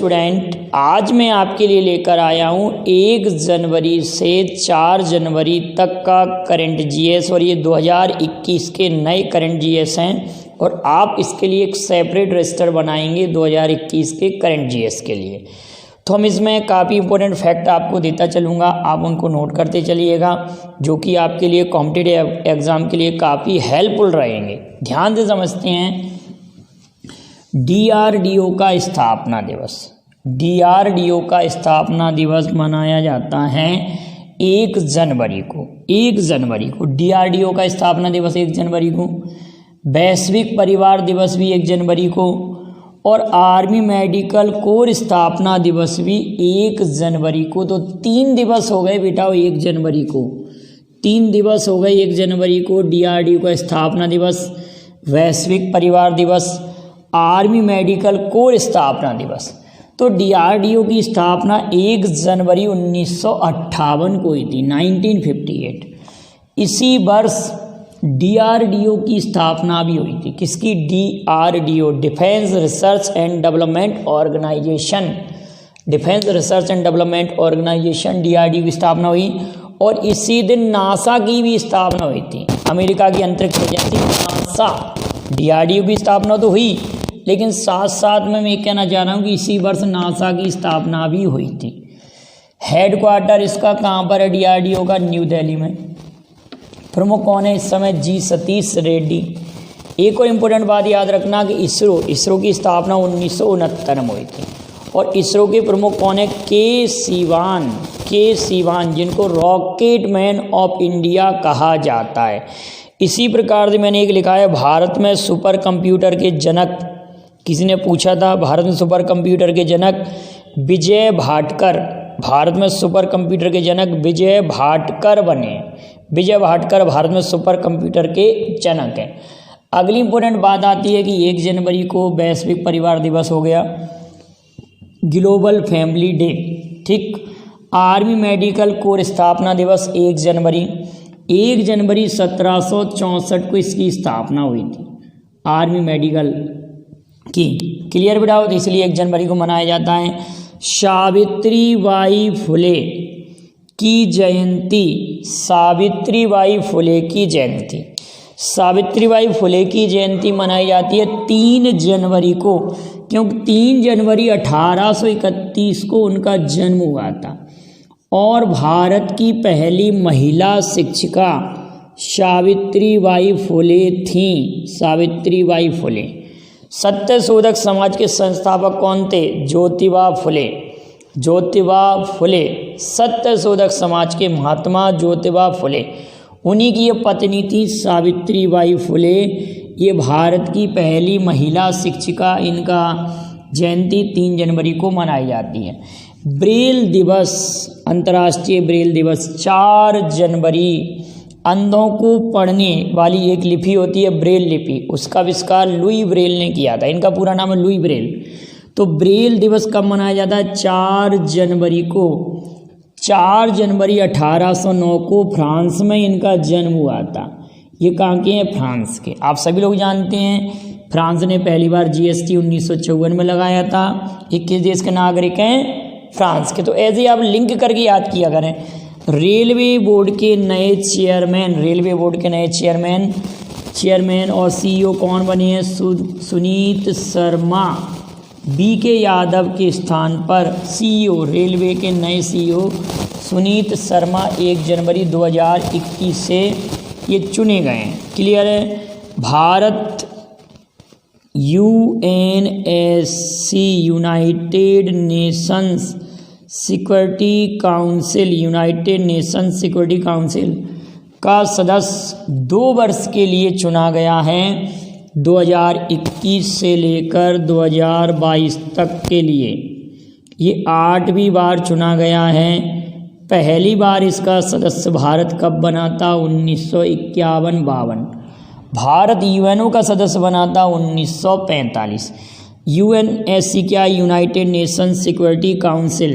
Student, आज मैं आपके लिए लेकर आया हूँ 1 जनवरी से 4 जनवरी तक का करंट जीएस और ये 2021 के नए करंट जीएस हैं और आप इसके लिए एक सेपरेट रजिस्टर बनाएंगे 2021 के करंट जीएस के लिए। तो हम इसमें काफ़ी इंपॉर्टेंट फैक्ट आपको देता चलूँगा, आप उनको नोट करते चलिएगा, जो कि आपके लिए कॉम्पिटिटिव एग्ज़ाम के लिए काफ़ी हेल्पफुल रहेंगे। ध्यान से समझते हैं। डीआरडीओ का स्थापना दिवस, डीआरडीओ का स्थापना दिवस मनाया जाता है 1 जनवरी को। 1 जनवरी को डीआरडीओ का स्थापना दिवस 1 जनवरी को, वैश्विक परिवार दिवस भी 1 जनवरी को और आर्मी मेडिकल कोर स्थापना दिवस भी 1 जनवरी को। तो 3 दिवस हो गए बेटा 1 जनवरी को, 3 दिवस हो गए 1 जनवरी को। डीआरडीओ का स्थापना दिवस, वैश्विक परिवार दिवस, आर्मी मेडिकल कोर स्थापना दिवस। तो डीआरडीओ की स्थापना 1 जनवरी 1958 को हुई थी, 1958। इसी वर्ष डीआरडीओ की स्थापना भी हुई थी। किसकी? DRDO, defence research and development organisation, defence research and development organisation, DRDO की स्थापना हुई। और इसी दिन नासा की भी स्थापना हुई थी, अमेरिका की अंतरिक्ष एजेंसी नासा। डीआरडीओ की स्थापना तो हुई, लेकिन साथ साथ में मैं कहना चाह रहा हूँ कि इसी वर्ष नासा की स्थापना भी हुई थी। हेडक्वार्टर इसका कहाँ पर है? डीआरडीओ का न्यू दिल्ली में। प्रमुख कौन है इस समय? जी सतीश रेड्डी। एक और इम्पोर्टेंट बात याद रखना कि इसरो की स्थापना 1969 में हुई थी और इसरो के प्रमुख कौन है? के सिवान, जिनको रॉकेट मैन ऑफ इंडिया कहा जाता है। इसी प्रकार से मैंने एक लिखा है, भारत में सुपर कंप्यूटर के जनक, किसी ने पूछा था, भारत में सुपर कंप्यूटर के जनक विजय भाटकर, भारत में सुपर कंप्यूटर के जनक विजय भाटकर बने। विजय भाटकर भारत में सुपर कंप्यूटर के जनक हैं। अगली इंपॉर्टेंट बात आती है कि 1 जनवरी को वैश्विक परिवार दिवस हो गया, ग्लोबल फैमिली डे, ठीक। आर्मी मेडिकल कोर स्थापना दिवस 1 जनवरी, 1 जनवरी 1764 को इसकी स्थापना हुई थी, आर्मी मेडिकल की। क्लियर बेटा हो? तो इसलिए 1 जनवरी को मनाया जाता है। सावित्रीबाई फुले की जयंती, सावित्रीबाई फुले की जयंती, सावित्रीबाई फुले की जयंती मनाई जाती है 3 जनवरी को, क्योंकि 3 जनवरी 1831 को उनका जन्म हुआ था। और भारत की पहली महिला शिक्षिका सावित्रीबाई फुले थीं, सावित्रीबाई फुले। सत्यशोधक समाज के संस्थापक कौन थे? ज्योतिबा फुले, ज्योतिबा फुले, सत्यशोधक समाज के महात्मा ज्योतिबा फुले। उन्हीं की ये पत्नी थी सावित्रीबाई फुले। ये भारत की पहली महिला शिक्षिका, इनका जयंती 3 जनवरी को मनाई जाती है। ब्रेल दिवस, अंतर्राष्ट्रीय ब्रेल दिवस 4 जनवरी। अंधों को पढ़ने वाली एक लिपि होती है ब्रेल लिपि, उसका आविष्कार लुई ब्रेल ने किया था। इनका पूरा नाम है लुई ब्रेल। तो ब्रेल दिवस कब मनाया जाता है? 4 जनवरी को। 4 जनवरी 1809 को फ्रांस में इनका जन्म हुआ था। ये कहाँ के हैं? फ्रांस के। आप सभी लोग जानते हैं फ्रांस ने पहली बार जीएसटी 1954 में लगाया था। 21 देश के नागरिक हैं फ्रांस के। तो ऐसे ही आप लिंक करके याद किया करें। रेलवे बोर्ड के नए चेयरमैन, रेलवे बोर्ड के नए चेयरमैन और सीईओ कौन बने हैं? सुनीत शर्मा। बी के यादव के स्थान पर सीईओ, रेलवे के नए सीईओ सुनीत शर्मा 1 जनवरी 2021 से ये चुने गए हैं। क्लियर है? Bharat UNSC, United Nations security council, United Nations security council का सदस्य 2 वर्ष के लिए चुना गया है, 2021 से लेकर 2022 तक के लिए। ये 8वीं बार चुना गया है। पहली बार इसका सदस्य भारत कब बना था? 1951-52। भारत यूएनओ का सदस्य बना था 1945। यूएनएससी क्या? यूनाइटेड नेशंस सिक्योरिटी काउंसिल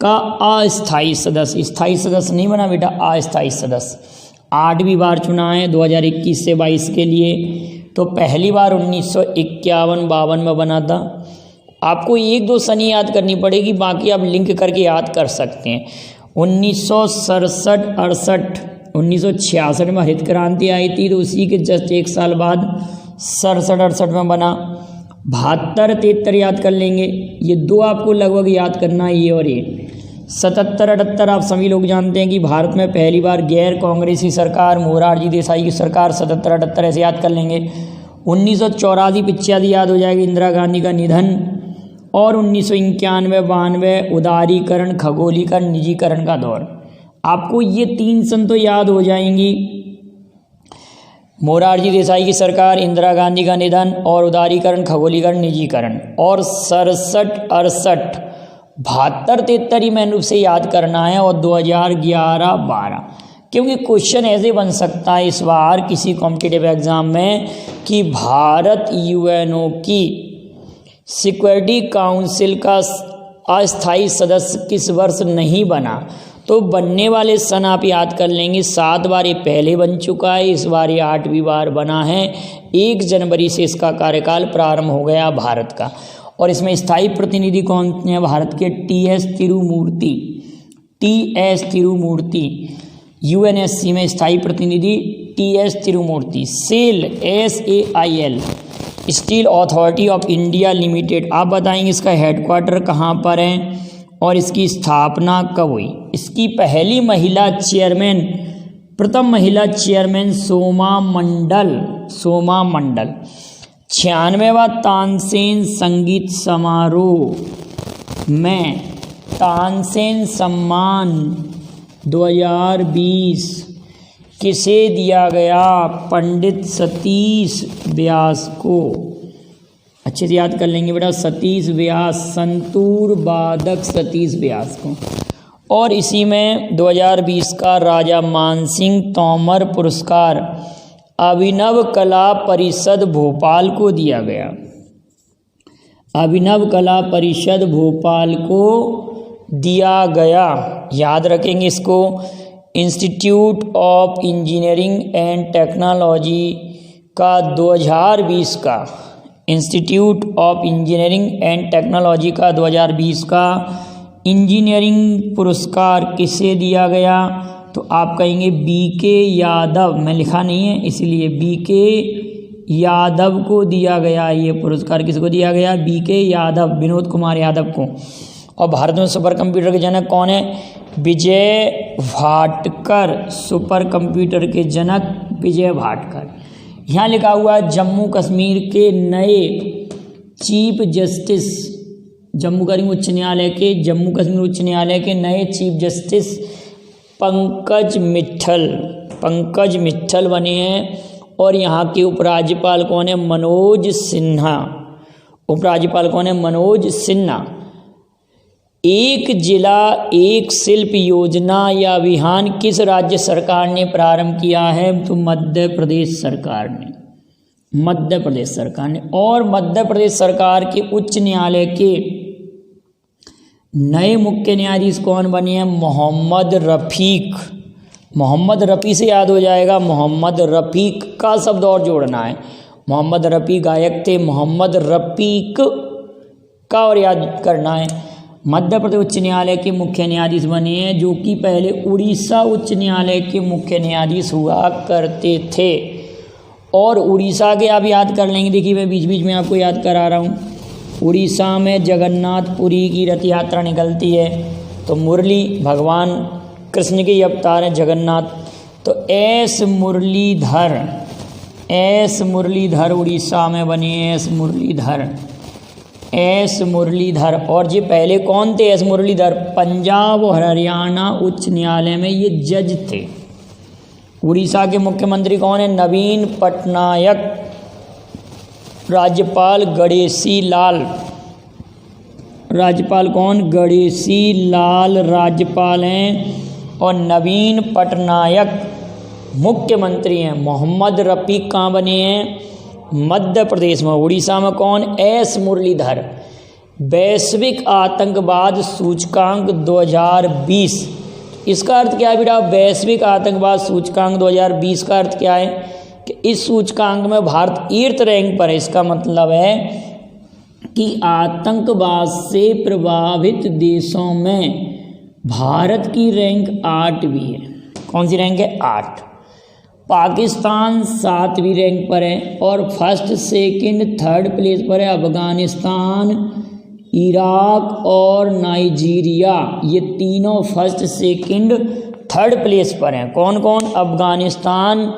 का अस्थायी सदस्य, स्थायी सदस्य नहीं बना बेटा, अस्थायी सदस्य। 8वीं बार चुना है 2021 से 22 के लिए। तो पहली बार 1951-52 में बना था आपको एक दो सनी याद करनी पड़ेगी, बाकी आप लिंक करके याद कर सकते हैं। 1967-68 1966 में हरित क्रांति आई थी, तो उसी के जस्ट एक साल बाद 67-68 में बना। 72-73 याद कर लेंगे, ये दो आपको लगभग याद करना है, ये और ये। 77-78 आप सभी लोग जानते हैं कि भारत में पहली बार गैर कांग्रेसी सरकार, मोरारजी देसाई की सरकार, 77-78 ऐसे याद कर लेंगे। 1984-85 याद हो जाएगी, इंदिरा गांधी का निधन। और 1991-92 उदारीकरण, खगोलीकरण, निजीकरण का दौर। आपको ये 3 सन तो याद हो जाएंगी, मोरारजी देसाई की सरकार, इंदिरा गांधी का निधन और उदारीकरण, खगोलीकरण, निजीकरण। और 67-68 72-73 ही मैंने उसे याद करना है, और 2011-12, क्योंकि क्वेश्चन ऐसे बन सकता है इस बार किसी कॉम्पिटिटिव एग्जाम में कि भारत यूएनओ की सिक्योरिटी काउंसिल का अस्थायी सदस्य किस वर्ष नहीं बना, तो बनने वाले सन आप याद कर लेंगे। 7 बार ये पहले बन चुका है, इस बार ये 8वीं बार बना है। 1 जनवरी से इसका कार्यकाल प्रारंभ हो गया भारत का। और इसमें स्थायी प्रतिनिधि कौन है भारत के? टीएस तिरुमूर्ति। यूएनएससी में स्थायी प्रतिनिधि TS Tirumurti. SAIL SAIL steel authority of India limited, आप बताएंगे इसका हेडक्वार्टर कहाँ पर है और इसकी स्थापना कब हुई? इसकी प्रथम महिला चेयरमैन सोमा मंडल। 96वां तानसेन संगीत समारोह में तानसेन सम्मान 2020 किसे दिया गया? पंडित सतीश व्यास को। अच्छे से याद कर लेंगे बेटा, सतीश व्यास, संतूर वादक सतीश व्यास को। और इसी में 2020 का राजा मानसिंह तोमर पुरस्कार अभिनव कला परिषद भोपाल को दिया गया। अभिनव कला परिषद भोपाल को दिया गया, याद रखेंगे इसको। Institute of engineering and technology का 2020 का, institute of engineering and technology का 2020 का इंजीनियरिंग पुरस्कार किसे दिया गया? तो आप कहेंगे BK यादव, मैं लिखा नहीं है इसलिए BK यादव को दिया गया। ये पुरस्कार किसको दिया गया? BK यादव, विनोद कुमार यादव को। और भारत में सुपर कंप्यूटर के जनक कौन है? विजय भाटकर, सुपर कंप्यूटर के जनक विजय भाटकर। यहाँ लिखा हुआ है जम्मू कश्मीर के नए चीफ जस्टिस, जम्मू कश्मीर उच्च न्यायालय के नए चीफ जस्टिस पंकज मित्तल बने हैं। और यहाँ के उपराज्यपाल कौन है? मनोज सिन्हा। एक जिला एक शिल्प योजना या अभियान किस राज्य सरकार ने प्रारंभ किया है? तो मध्य प्रदेश सरकार ने। और मध्य प्रदेश सरकार के उच्च न्यायालय के नए मुख्य न्यायाधीश कौन बने हैं? मोहम्मद रफ़ी से याद हो जाएगा, मोहम्मद रफ़ीक का शब्द और जोड़ना है। मोहम्मद रफ़ी गायक थे, मोहम्मद रफ़ीक का और याद करना है। मध्य प्रदेश उच्च न्यायालय के मुख्य न्यायाधीश बने हैं, जो कि पहले उड़ीसा उच्च न्यायालय के मुख्य न्यायाधीश हुआ करते थे। और उड़ीसा के आप याद कर लेंगे, देखिए मैं बीच बीच में आपको याद करा रहा हूँ। उड़ीसा में जगन्नाथपुरी की रथ यात्रा निकलती है, तो मुरली भगवान कृष्ण के अवतार हैं जगन्नाथ। तो एस मुरलीधर उड़ीसा में बने, एस मुरलीधर। और ये पहले कौन थे? एस मुरलीधर पंजाब और हरियाणा उच्च न्यायालय में ये जज थे। उड़ीसा के मुख्यमंत्री कौन है? नवीन पटनायक। राज्यपाल गणेशी लाल राज्यपाल हैं। और नवीन पटनायक मुख्यमंत्री हैं। मोहम्मद रफ़ीक कहाँ बने हैं? मध्य प्रदेश में। उड़ीसा में कौन? एस मुरलीधर। वैश्विक आतंकवाद सूचकांक 2020, इसका अर्थ क्या है बेटा? वैश्विक आतंकवाद सूचकांक 2020 का अर्थ क्या है कि इस सूचकांक में भारत 8th रैंक पर है। इसका मतलब है कि आतंकवाद से प्रभावित देशों में भारत की रैंक 8वीं है। कौन सी रैंक है? 8। पाकिस्तान 7वीं रैंक पर है और फर्स्ट सेकंड थर्ड प्लेस पर है अफगानिस्तान, इराक और नाइजीरिया। ये तीनों फर्स्ट सेकंड थर्ड प्लेस पर हैं। कौन कौन? अफगानिस्तान,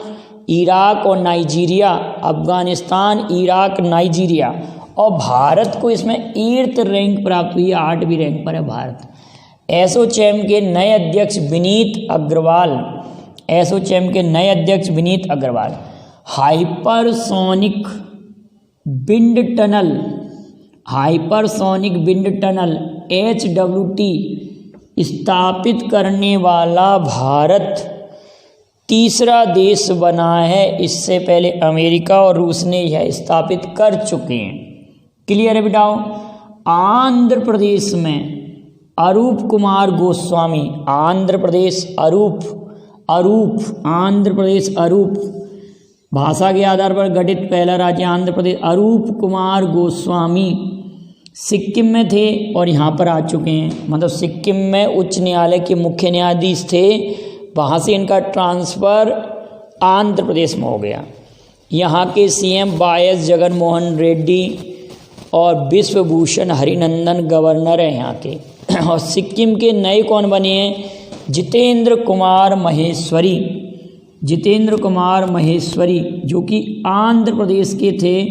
इराक और नाइजीरिया। Afghanistan, Iraq, Nigeria. और भारत को इसमें 8th रैंक प्राप्त हुई है, 8वीं रैंक पर है भारत। एसोचैम के नए अध्यक्ष विनीत अग्रवाल। एसोचैम के नए अध्यक्ष Vineet Agarwal. Hypersonic wind tunnel HWT स्थापित करने वाला भारत तीसरा देश बना है। इससे पहले अमेरिका और रूस ने यह स्थापित कर चुके हैं। क्लियर है बेटाओ? आंध्र प्रदेश में अरूप कुमार गोस्वामी। आंध्र प्रदेश अरूप भाषा के आधार पर गठित पहला राज्य आंध्र प्रदेश। अरूप कुमार गोस्वामी सिक्किम में थे और यहाँ पर आ चुके हैं। मतलब सिक्किम में उच्च न्यायालय के मुख्य न्यायाधीश थे, वहाँ से इनका ट्रांसफ़र आंध्र प्रदेश में हो गया। यहाँ के CM वाई.एस. जगनमोहन रेड्डी और विश्वभूषण हरिनंदन गवर्नर हैं यहाँ के। और सिक्किम के नए कौन बने हैं? जितेंद्र कुमार महेश्वरी जो कि आंध्र प्रदेश के थे,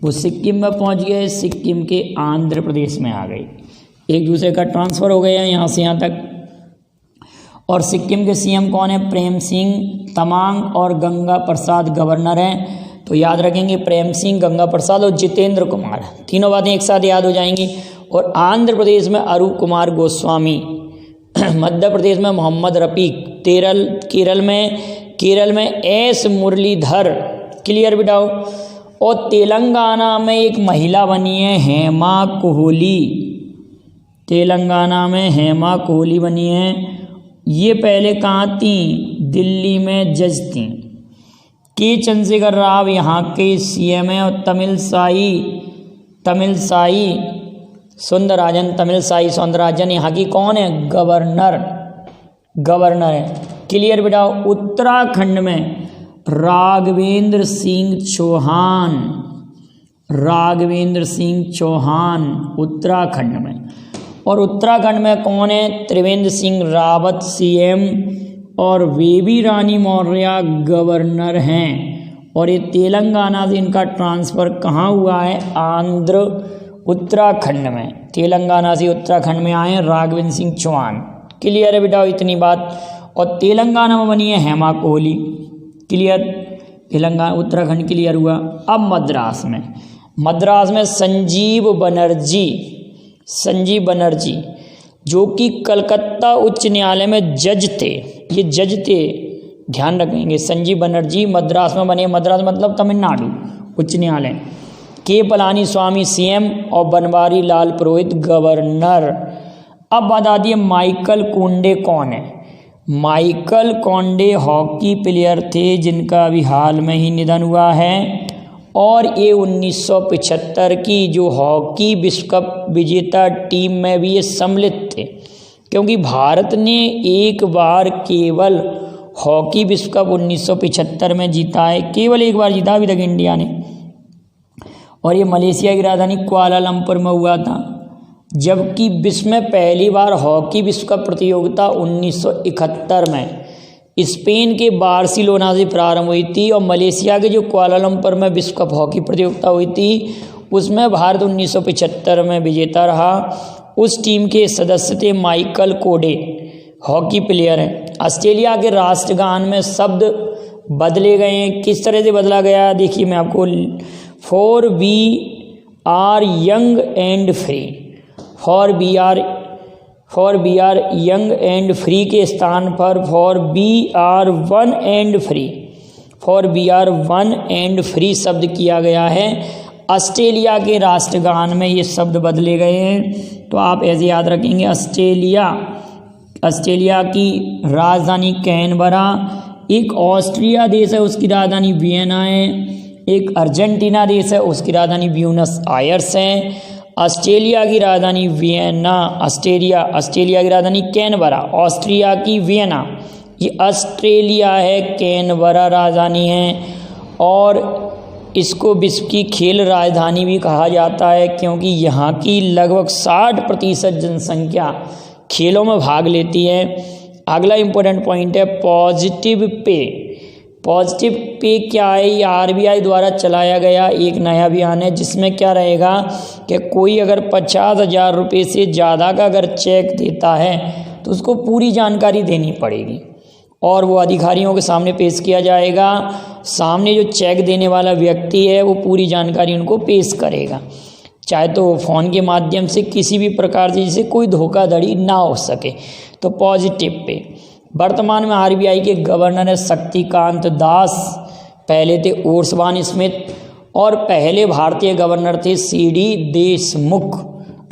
वो सिक्किम में पहुंच गए, सिक्किम के आंध्र प्रदेश में आ गए। एक दूसरे का ट्रांसफ़र हो गया यहाँ से यहाँ तक। और सिक्किम के CM कौन है? प्रेम सिंह तमांग और गंगा प्रसाद गवर्नर हैं। तो याद रखेंगे प्रेम सिंह, गंगा प्रसाद और जितेंद्र कुमार, तीनों बातें एक साथ याद हो जाएंगी। और आंध्र प्रदेश में अरूप कुमार गोस्वामी, मध्य प्रदेश में मोहम्मद रफीक, केरल में एस मुरलीधर। क्लियर बिटाओ? और तेलंगाना में एक महिला बनी है हेमा कोहली। तेलंगाना में हेमा कोहली बनी है। ये पहले कहाँ थी? दिल्ली में जज थी। के चंद्रशेखर राव यहाँ के CM हैं। और तमिलसाई सौंदरराजन यहाँ की कौन है? गवर्नर है। क्लियर बेटा? उत्तराखंड में राघवेंद्र सिंह चौहान उत्तराखंड में। और उत्तराखंड में कौन है? त्रिवेंद्र सिंह रावत CM और बेबी रानी मौर्य गवर्नर हैं। और ये तेलंगाना से इनका ट्रांसफ़र कहाँ हुआ है? उत्तराखंड में। तेलंगाना से उत्तराखंड में आए हैं राघवेंद्र सिंह चौहान। क्लियर है बेटा? इतनी बात। और तेलंगाना में बनी है हेमा कोहली। क्लियर? तेलंगाना उत्तराखंड क्लियर हुआ। अब मद्रास में संजीव बनर्जी जो कि कलकत्ता उच्च न्यायालय में जज थे। ध्यान रखेंगे। संजीव बनर्जी मद्रास में बने। मद्रास मतलब तमिलनाडु उच्च न्यायालय। के पलानी स्वामी CM और बनवारी लाल पुरोहित गवर्नर। अब बता दिए माइकल कोंडे कौन है? माइकल कोंडे हॉकी प्लेयर थे जिनका अभी हाल में ही निधन हुआ है। और ये 1975 की जो हॉकी विश्व कप विजेता टीम में भी ये सम्मिलित थे, क्योंकि भारत ने एक बार केवल हॉकी विश्व कप 1975 में जीता है। केवल एक बार जीता अभी तक इंडिया ने। और ये मलेशिया की राजधानी कुआलालंपुर में हुआ था। जबकि विश्व में पहली बार हॉकी विश्व कप प्रतियोगिता 1971 में स्पेन के बार्सिलोना से प्रारंभ हुई थी। और मलेशिया के जो कुआलालंपुर में विश्व कप हॉकी प्रतियोगिता हुई थी उसमें भारत 1975 में विजेता रहा। उस टीम के सदस्य थे माइकल कोंडे, हॉकी प्लेयर हैं। ऑस्ट्रेलिया के राष्ट्रगान में शब्द बदले गए हैं। किस तरह से बदला गया? देखिए मैं आपको for we are young and free, for we are young and free के स्थान पर for we are one and free शब्द किया गया है। ऑस्ट्रेलिया के राष्ट्रगान में ये शब्द बदले गए हैं। तो आप ऐसे याद रखेंगे। ऑस्ट्रेलिया की राजधानी कैनबरा। एक ऑस्ट्रिया देश है, उसकी राजधानी वियना है। एक अर्जेंटीना देश है, उसकी राजधानी ब्यूनस आयर्स है। ऑस्ट्रेलिया की राजधानी वियना, ऑस्ट्रेलिया की राजधानी कैनबरा। ऑस्ट्रिया की वियना, ये ऑस्ट्रेलिया है, कैनबरा राजधानी है। और इसको विश्व की खेल राजधानी भी कहा जाता है, क्योंकि यहाँ की लगभग 60% जनसंख्या खेलों में भाग लेती है। अगला इम्पोर्टेंट पॉइंट है पॉजिटिव पे। पॉजिटिव पे क्या है? ये आरबीआई द्वारा चलाया गया एक नया अभियान है, जिसमें क्या रहेगा कि कोई अगर 50,000 रुपये से ज़्यादा का अगर चेक देता है तो उसको पूरी जानकारी देनी पड़ेगी और वो अधिकारियों के सामने पेश किया जाएगा। सामने जो चेक देने वाला व्यक्ति है वो पूरी जानकारी उनको पेश करेगा, चाहे तो फ़ोन के माध्यम से, किसी भी प्रकार से, जिससे कोई धोखाधड़ी ना हो सके। तो पॉजिटिव पे। वर्तमान में आरबीआई के गवर्नर है शक्तिकांत दास, पहले थे ओरसवान स्मिथ और पहले भारतीय गवर्नर थे सीडी देशमुख।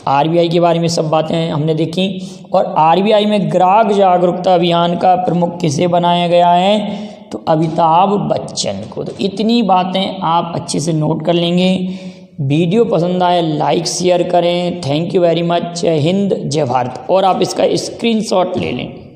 आरबीआई के बारे में सब बातें हमने देखी। और आरबीआई में ग्राहक जागरूकता अभियान का प्रमुख किसे बनाया गया है? तो अमिताभ बच्चन को। तो इतनी बातें आप अच्छे से नोट कर लेंगे। वीडियो पसंद आए लाइक शेयर करें। Thank you very much. जय हिंद, जय भारत। और आप इसका स्क्रीनशॉट ले लें।